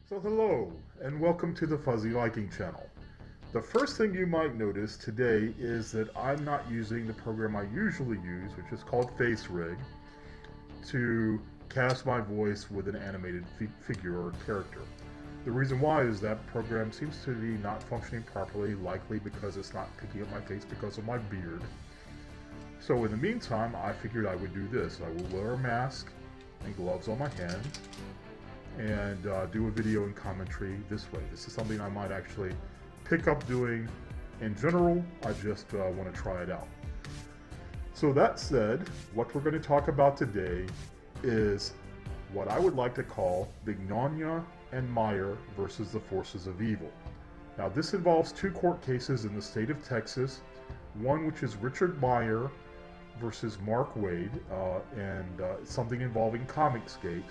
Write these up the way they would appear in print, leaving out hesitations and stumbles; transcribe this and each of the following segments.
So hello, and welcome to the Fuzzy Liking channel. The first thing you might notice today is that I'm not using the program I usually use, which is called FaceRig, to cast my voice with an animated figure or character. The reason why is that program seems to be not functioning properly, likely because it's not picking up my face because of my beard. So in the meantime, I figured I would do this. I will wear a mask and gloves on my hands and do a video and commentary this way. This is something I might actually pick up doing in general. I just want to try it out. So that said, what we're going to talk about today is what I would like to call Mignogna and Meyer versus the forces of evil. Now this involves two court cases in the state of Texas, one which is Richard Meyer versus Mark Waid, and something involving Comicsgate.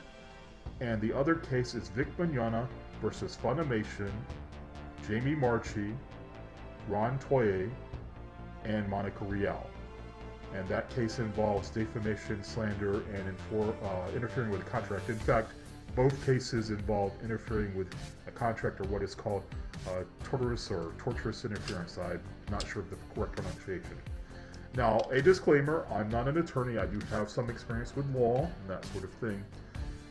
And the other case is Mignogna versus Funimation, Jamie Marchi, Toye, and Monica Rial. And that case involves defamation, slander, and interfering with a contract. In fact, both cases involve interfering with a contract, or what is called torturous interference. I'm not sure of the correct pronunciation. Now, a disclaimer, I'm not an attorney. I do have some experience with law and that sort of thing.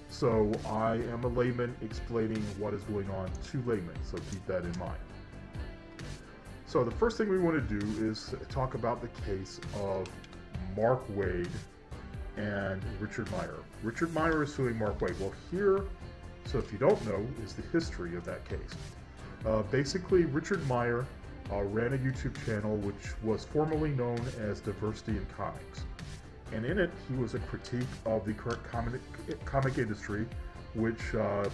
So I am a layman explaining what is going on to laymen, so keep that in mind. So the first thing we want to do is talk about the case of Mark Waid and Richard Meyer. Richard Meyer is suing Mark Waid. Well, here, so if you don't know, is the history of that case. Basically, Richard Meyer ran a YouTube channel which was formerly known as Diversity in Comics. And in it, he was a critique of the current comic industry, which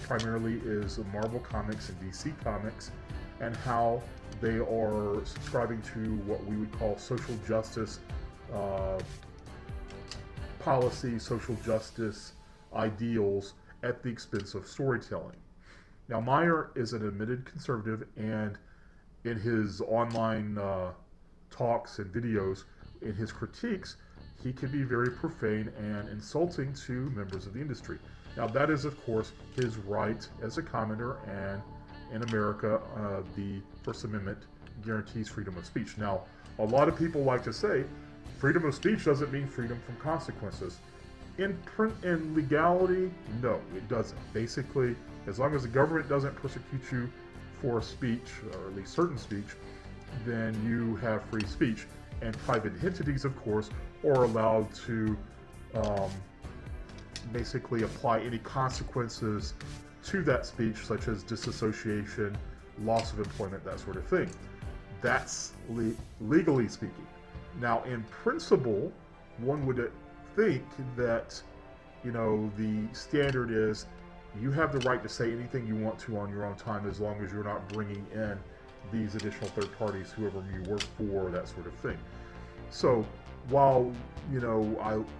primarily is Marvel Comics and DC Comics, and how they are subscribing to what we would call social justice policy, social justice ideals at the expense of storytelling. Now, Meyer is an admitted conservative, and in his online talks and videos, in his critiques, he can be very profane and insulting to members of the industry. Now that is, of course, his right as a commenter, and in America, the First Amendment guarantees freedom of speech. Now, a lot of people like to say, freedom of speech doesn't mean freedom from consequences. In legality, no, it doesn't. Basically, as long as the government doesn't persecute you for speech, or at least certain speech, then you have free speech. And private entities, of course, are allowed to basically apply any consequences to that speech, such as disassociation, loss of employment, that sort of thing. That's legally speaking. Now, in principle, one would think that, the standard is you have the right to say anything you want to on your own time, as long as you're not bringing in these additional third parties, whoever you work for, that sort of thing. So while,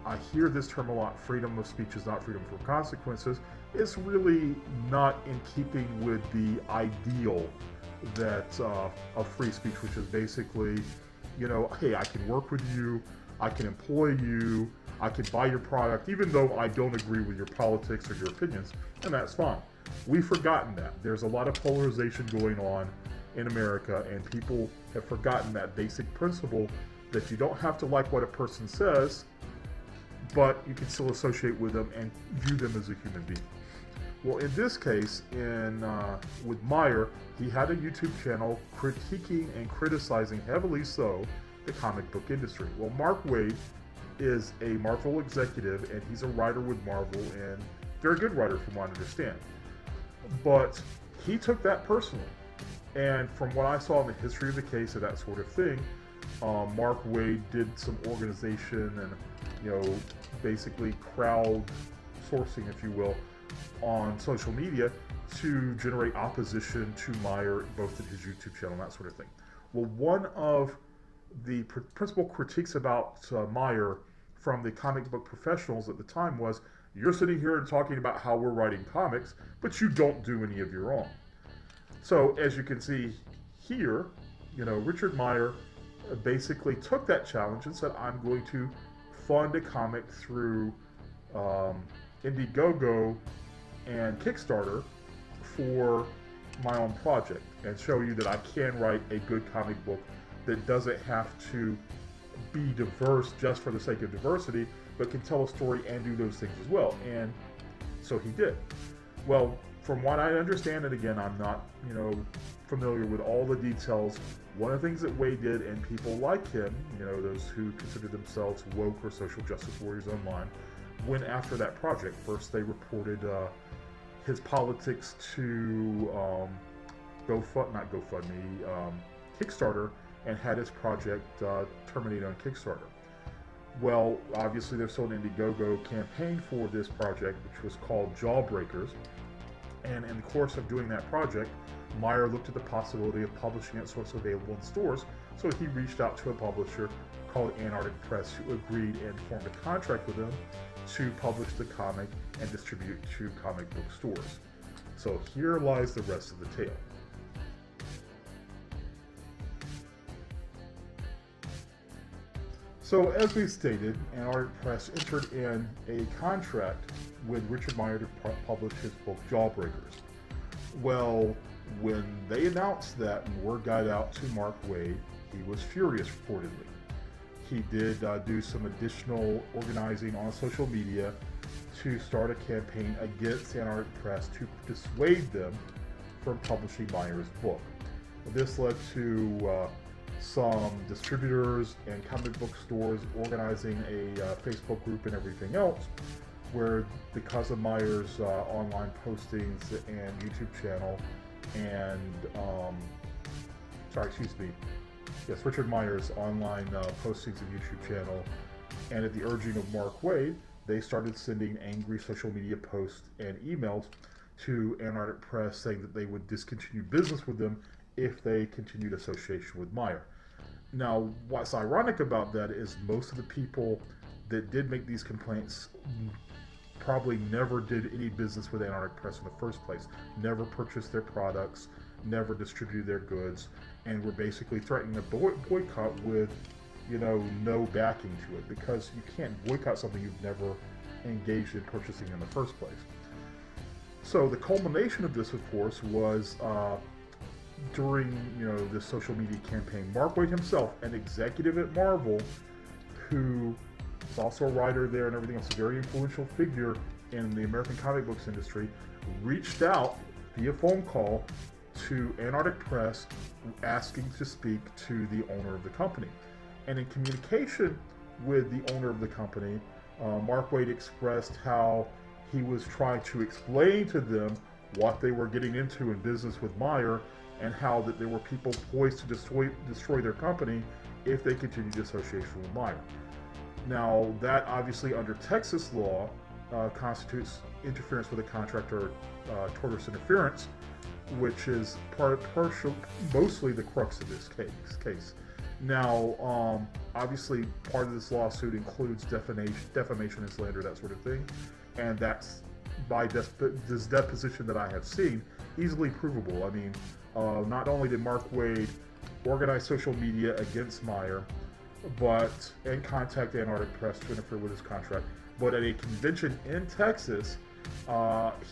I hear this term a lot, freedom of speech is not freedom from consequences, it's really not in keeping with the ideal that of free speech, which is basically, hey, I can work with you, I can employ you, I can buy your product, even though I don't agree with your politics or your opinions, and that's fine. We've forgotten that. There's a lot of polarization going on in America, and people have forgotten that basic principle that you don't have to like what a person says, but you can still associate with them and view them as a human being. Well, in this case, with Meyer, he had a YouTube channel critiquing and criticizing, heavily so, the comic book industry. Well, Mark Waid is a Marvel executive, and he's a writer with Marvel, and very good writer from what I understand. But he took that personally. And from what I saw in the history of the case and that sort of thing, Mark Waid did some organization and, basically crowd sourcing, if you will, on social media to generate opposition to Meyer, both at his YouTube channel and that sort of thing. Well, one of the principal critiques about Meyer from the comic book professionals at the time was, you're sitting here and talking about how we're writing comics, but you don't do any of your own. So as you can see here, Richard Meyer basically took that challenge and said, I'm going to fund a comic through Indiegogo and Kickstarter for my own project and show you that I can write a good comic book that doesn't have to be diverse just for the sake of diversity, but can tell a story and do those things as well. And so he did. Well, from what I understand, and again, I'm not, familiar with all the details, one of the things that Waid did, and people like him, those who consider themselves woke or social justice warriors online, went after that project. First, they reported his politics to Kickstarter, and had his project terminated on Kickstarter. Well, obviously there's still an Indiegogo campaign for this project, which was called Jawbreakers. And in the course of doing that project, Meyer looked at the possibility of publishing it so it's available in stores. So he reached out to a publisher called Antarctic Press, who agreed and formed a contract with him to publish the comic and distribute it to comic book stores. So here lies the rest of the tale. So as we stated, Antarctic Press entered in a contract with Richard Meyer to publish his book Jawbreakers. Well, when they announced that and word got out to Mark Waid, he was furious, reportedly. He did do some additional organizing on social media to start a campaign against Antarctic Press to dissuade them from publishing Meyer's book. This led to some distributors and comic book stores organizing a Facebook group and everything else, where because of Meyer's online postings and YouTube channel and Richard Meyer's online postings and YouTube channel, and at the urging of Mark Waid, they started sending angry social media posts and emails to Antarctic Press saying that they would discontinue business with them if they continued association with Meyer. Now, what's ironic about that is most of the people that did make these complaints probably never did any business with Antarctic Press in the first place, never purchased their products, never distributed their goods, and were basically threatening a boycott with, no backing to it, because you can't boycott something you've never engaged in purchasing in the first place. So the culmination of this, of course, was during this social media campaign. Mark Waid himself, an executive at Marvel, who is also a writer there and everything else, a very influential figure in the American comic books industry, reached out via phone call to Antarctic Press asking to speak to the owner of the company. And in communication with the owner of the company, Mark Waid expressed how he was trying to explain to them what they were getting into in business with Meyer, and how that there were people poised to destroy their company if they continued association with Meyer. Now, that obviously under Texas law constitutes interference with a contract or tortious interference, which is mostly the crux of this case. Now, obviously, part of this lawsuit includes defamation and slander, that sort of thing, and that's, by this deposition that I have seen, easily provable. I mean, not only did Mark Waid organize social media against Meyer, and contact Antarctic Press to interfere with his contract, but at a convention in Texas,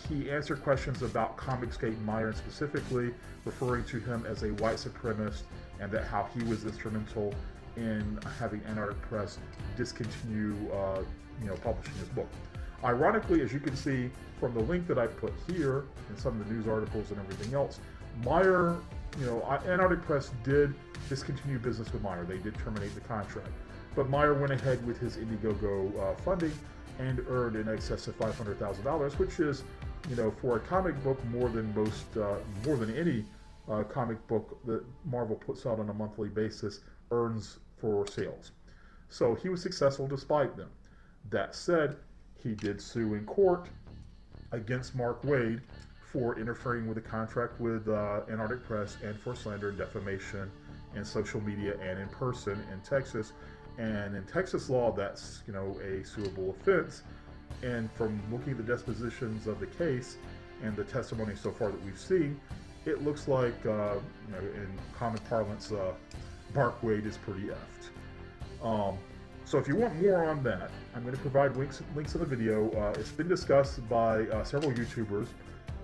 he answered questions about Comicsgate and Meyer, and specifically referring to him as a white supremacist, and that how he was instrumental in having Antarctic Press discontinue, publishing his book. Ironically, as you can see from the link that I put here and some of the news articles and everything else, Meyer, Antarctic Press did discontinue business with Meyer. They did terminate the contract, but Meyer went ahead with his Indiegogo funding and earned in excess of $500,000, which is, for a comic book, more than any comic book that Marvel puts out on a monthly basis earns for sales. So he was successful despite them. That said, he did sue in court against Mark Waid for interfering with a contract with Antarctic Press and for slander and defamation in social media and in person in Texas. And in Texas law, that's a suable offense. And from looking at the dispositions of the case and the testimony so far that we've seen, it looks like, in common parlance, Mark Waid is pretty effed. So if you want more on that, I'm going to provide links in the video. It's been discussed by several YouTubers,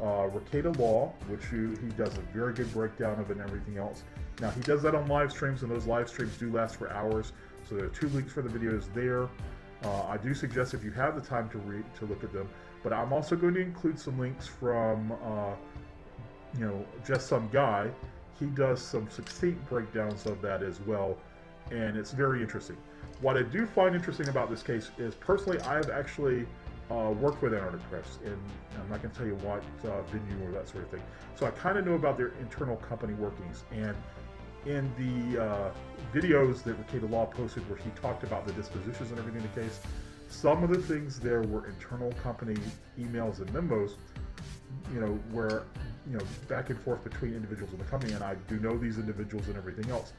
Ricada Law, which he does a very good breakdown of it and everything else. Now, he does that on live streams, and those live streams do last for hours, so there are 2 links for the videos there. I do suggest if you have the time to look at them, but I'm also going to include some links from, Just Some Guy. He does some succinct breakdowns of that as well, and it's very interesting. What I do find interesting about this case is, personally, I have actually worked with Antarctic Press, and I'm not going to tell you what venue or that sort of thing. So I kind of know about their internal company workings, and in the videos that Ricada Law posted where he talked about the dispositions and everything in the case, some of the things there were internal company emails and memos, where, back and forth between individuals in the company, and I do know these individuals and everything else.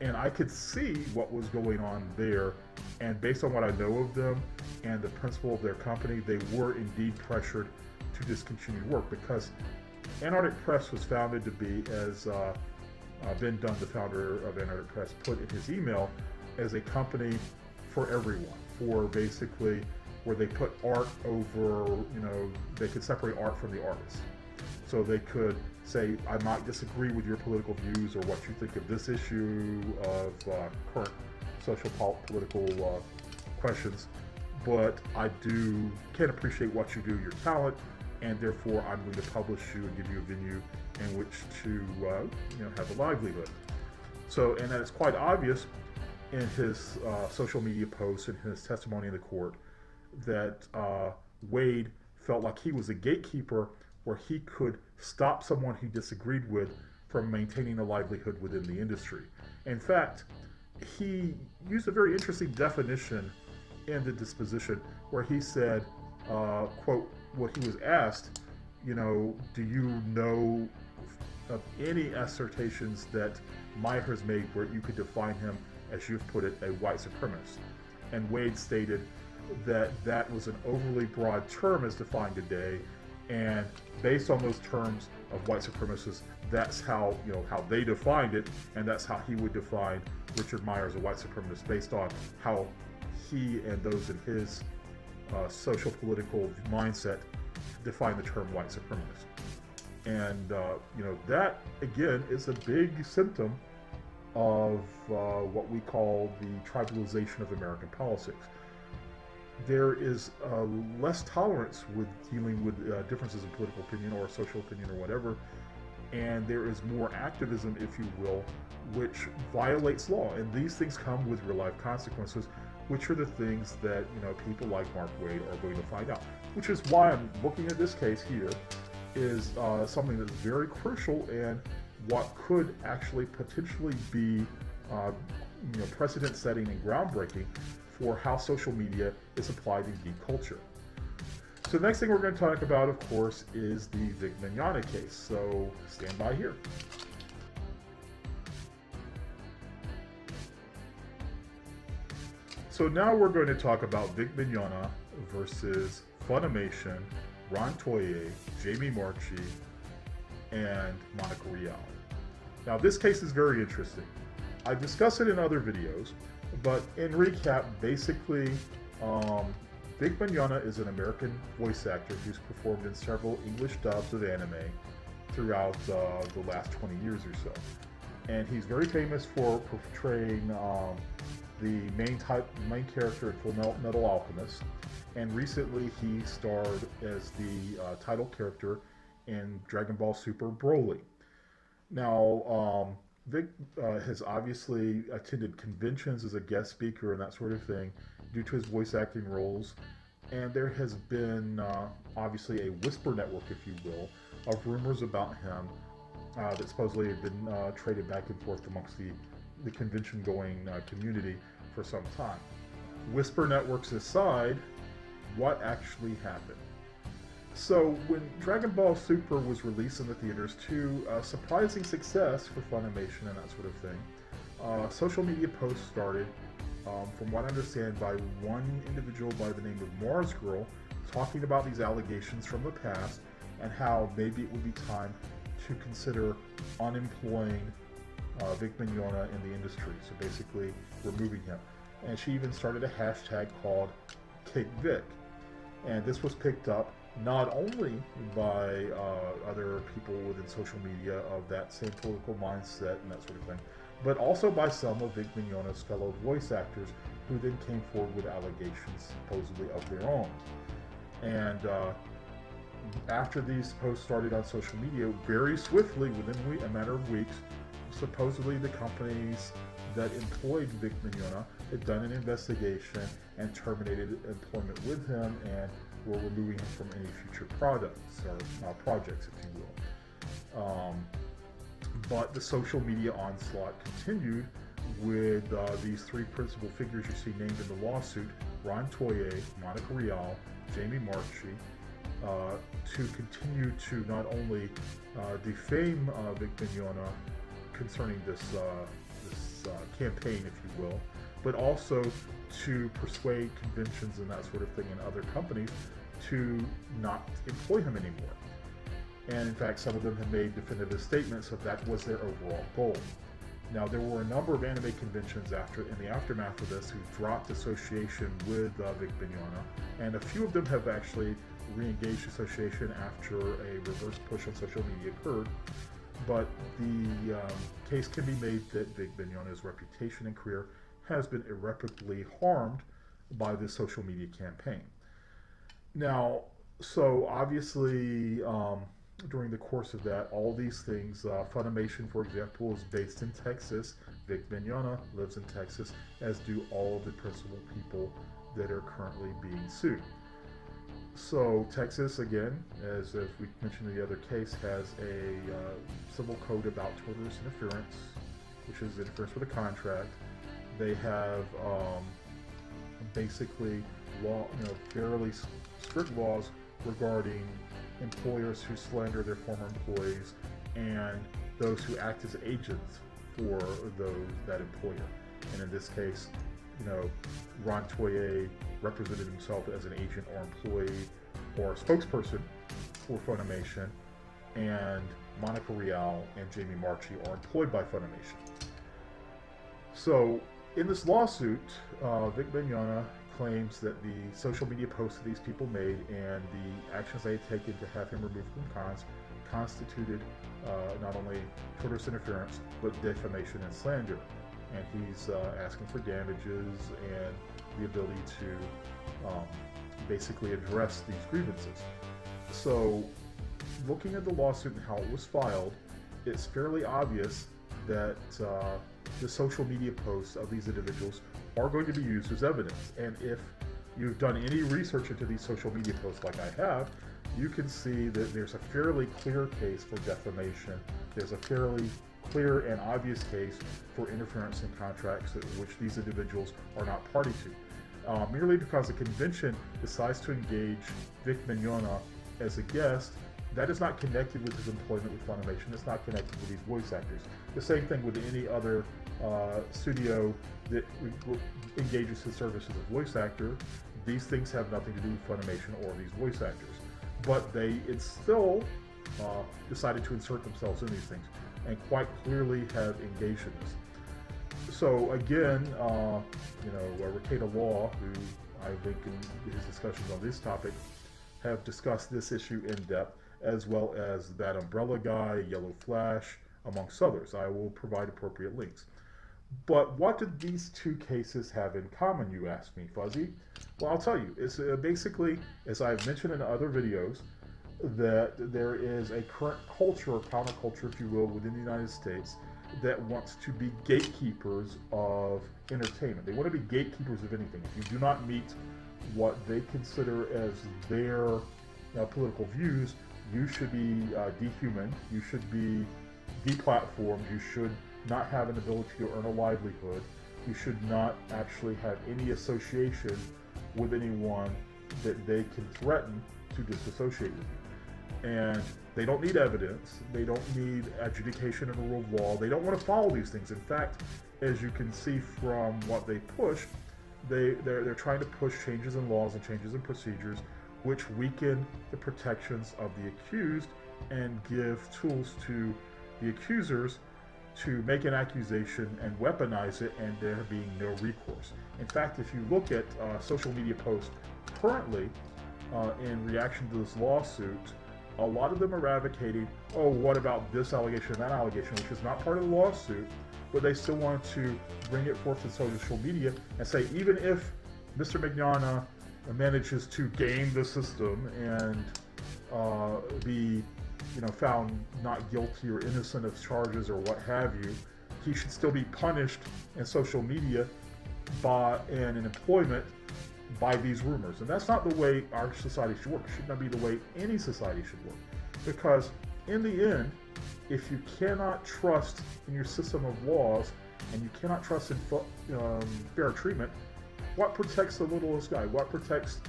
And I could see what was going on there, and based on what I know of them and the principle of their company, they were indeed pressured to discontinue work, because Antarctic Press was founded to be, as Ben Dunn, the founder of Antarctic Press, put in his email, as a company for everyone, for basically where they put art over, they could separate art from the artist. So they could say, I might disagree with your political views or what you think of this issue of current social political questions, but I can appreciate what you do, your talent, and therefore I'm going to publish you and give you a venue in which to have a livelihood. So, and that is quite obvious in his social media posts and his testimony in the court that Waid felt like he was a gatekeeper where he could stop someone he disagreed with from maintaining a livelihood within the industry. In fact, he used a very interesting definition in the disposition where he said, quote, what he was asked, do you know of any assertions that Meyer has made where you could define him, as you've put it, a white supremacist? And Waid stated that that was an overly broad term as defined today, and based on those terms of white supremacists, that's how how they defined it, and that's how he would define Richard Meyer as a white supremacist, based on how he and those in his social political mindset define the term white supremacist. And that again is a big symptom of what we call the tribalization of American politics. There is less tolerance with dealing with differences in political opinion or social opinion or whatever, and there is more activism, if you will, which violates law. And these things come with real life consequences, which are the things that people like Mark Waid are going to find out. Which is why I'm looking at this case here is something that's very crucial and what could actually potentially be precedent setting and groundbreaking for how social media is applied in geek culture. So the next thing we're going to talk about, of course, is the Mignogna case. So stand by here. So now we're going to talk about Mignogna versus Funimation, Toye, Jamie Marchi, and Rial. Now this case is very interesting. I've discussed it in other videos, but in recap, basically, Mignogna is an American voice actor who's performed in several English dubs of anime throughout the last 20 years or so. And he's very famous for portraying the main character in Full Metal Alchemist, and recently he starred as the title character in Dragon Ball Super Broly. Now, Vic has obviously attended conventions as a guest speaker and that sort of thing due to his voice acting roles, and there has been obviously a whisper network, if you will, of rumors about him that supposedly have been traded back and forth amongst the convention-going community for some time. Whisper networks aside, what actually happened? So when Dragon Ball Super was released in the theaters to surprising success for Funimation and that sort of thing, social media posts started, from what I understand, by one individual by the name of Mars Girl, talking about these allegations from the past and how maybe it would be time to consider unemploying Mignogna in the industry, so basically removing him. And she even started a hashtag called KickVic, and this was picked up not only by other people within social media of that same political mindset and that sort of thing, but also by some of Vic Mignogna's fellow voice actors who then came forward with allegations supposedly of their own. And after these posts started on social media, very swiftly, within a matter of weeks, supposedly the companies that employed Vic Mignogna had done an investigation and terminated employment with him and were removing him from any future products or projects, if you will. But the social media onslaught continued with these three principal figures you see named in the lawsuit, Toye, Monica Rial, Jamie Marchi, to continue to not only defame Vic Mignogna concerning this campaign, if you will, but also to persuade conventions and that sort of thing and other companies to not employ him anymore. And in fact, some of them have made definitive statements that that was their overall goal. Now, there were a number of anime conventions in the aftermath of this who dropped association with Vic Mignogna, and a few of them have actually re-engaged association after a reverse push on social media occurred. But the case can be made that Vic Mignogna's reputation and career has been irreparably harmed by this social media campaign. Now, so obviously, during the course of that, all these things, Funimation, for example, is based in Texas. Vic Mignogna lives in Texas, as do all of the principal people that are currently being sued. So Texas, again, as we mentioned in the other case, has a civil code about tortious interference, which is interference with a contract. They have basically fairly strict laws regarding employers who slander their former employees and those who act as agents for that employer. And in this case, Toye represented himself as an agent or employee or a spokesperson for Funimation, and Monica Rial and Jamie Marchi are employed by Funimation. So in this lawsuit, Vic Mignogna claims that the social media posts that these people made and the actions they had taken to have him removed from cons constituted not only tortious interference, but defamation and slander. And he's asking for damages and the ability to basically address these grievances. So, looking at the lawsuit and how it was filed, it's fairly obvious that the social media posts of these individuals are going to be used as evidence. And if you've done any research into these social media posts like I have, you can see that there's a fairly clear case for defamation. There's a fairly clear and obvious case for interference in contracts which these individuals are not party to. Merely because a convention decides to engage Vic Mignogna as a guest, that is not connected with his employment with Funimation. It's not connected with these voice actors. The same thing with any other studio that engages his service as a voice actor. These things have nothing to do with Funimation or these voice actors. But they still decided to insert themselves in these things and quite clearly have engaged in this. So again, Ricardo Law, who I think in his discussions on this topic have discussed this issue in depth, as well as That Umbrella Guy, Yellow Flash, amongst others. I will provide appropriate links. But what did these two cases have in common, you ask me, Fuzzy? Well, I'll tell you. It's basically, as I've mentioned in other videos, that there is a current culture, or counterculture, if you will, within the United States that wants to be gatekeepers of entertainment. They want to be gatekeepers of anything. If you do not meet what they consider as their political views, you should be dehumaned, you should be deplatformed, you should not have an ability to earn a livelihood, you should not actually have any association with anyone that they can threaten to disassociate with you. And they don't need evidence, they don't need adjudication of a rule of law, they don't want to follow these things. In fact, as you can see from what they push, they're trying to push changes in laws and changes in procedures which weaken the protections of the accused and give tools to the accusers to make an accusation and weaponize it, and there being no recourse. In fact, if you look at social media posts currently, in reaction to this lawsuit, a lot of them are advocating, oh, what about this allegation and that allegation, which is not part of the lawsuit, but they still want to bring it forth to social media and say, even if Mr. Mignogna manages to game the system and be, found not guilty or innocent of charges or what have you, he should still be punished in social media and in employment by these rumors. And that's not the way our society should work. It should not be the way any society should work. Because in the end, if you cannot trust in your system of laws and you cannot trust in fair treatment, what protects the littlest guy? What protects,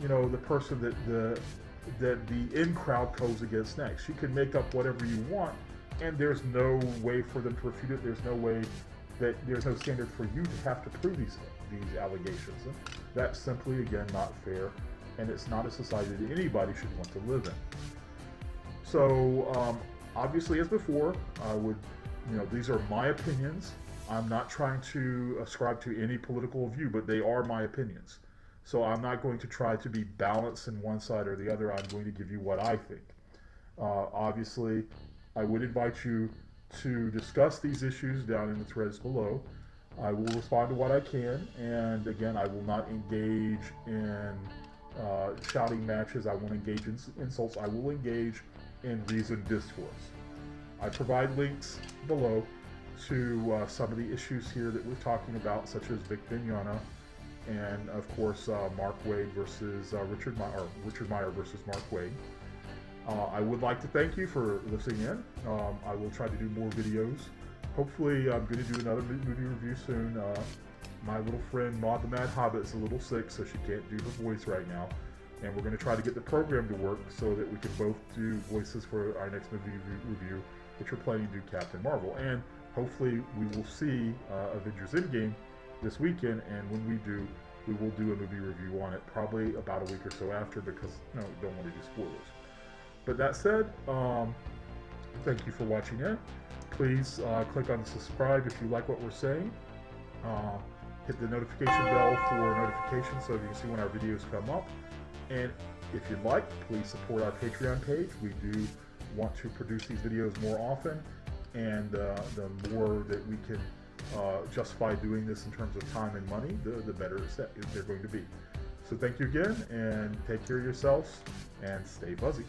the person that the in crowd goes against next? You can make up whatever you want, and there's no way for them to refute it. There's no standard for you to have to prove these allegations. And that's simply, again, not fair, and it's not a society that anybody should want to live in. So, obviously, as before, I would, these are my opinions. I'm not trying to ascribe to any political view, but they are my opinions. So I'm not going to try to be balanced in one side or the other. I'm going to give you what I think. Obviously, I would invite you to discuss these issues down in the threads below. I will respond to what I can, and again, I will not engage in shouting matches. I won't engage in insults. I will engage in reasoned discourse. I provide links below to some of the issues here that we're talking about, such as Vic Mignogna, and of course Mark Waid versus Richard Meyer versus Mark Waid. I would like to thank you for listening in. I will try to do more videos. Hopefully I'm going to do another movie review soon. My little friend Maud the Mad Hobbit is a little sick, so she can't do her voice right now. And we're going to try to get the program to work so that we can both do voices for our next movie review, which we're planning to do Captain Marvel. And hopefully we will see Avengers Endgame this weekend, and when we do, we will do a movie review on it, probably about a week or so after, because we don't want to do spoilers. But that said, thank you for watching it. Please click on the subscribe if you like what we're saying. Hit the notification bell for notifications so you can see when our videos come up. And if you'd like, please support our Patreon page. We do want to produce these videos more often, and the more that we can justify doing this in terms of time and money, the better they're going to be. So thank you again, and take care of yourselves, and stay fuzzy.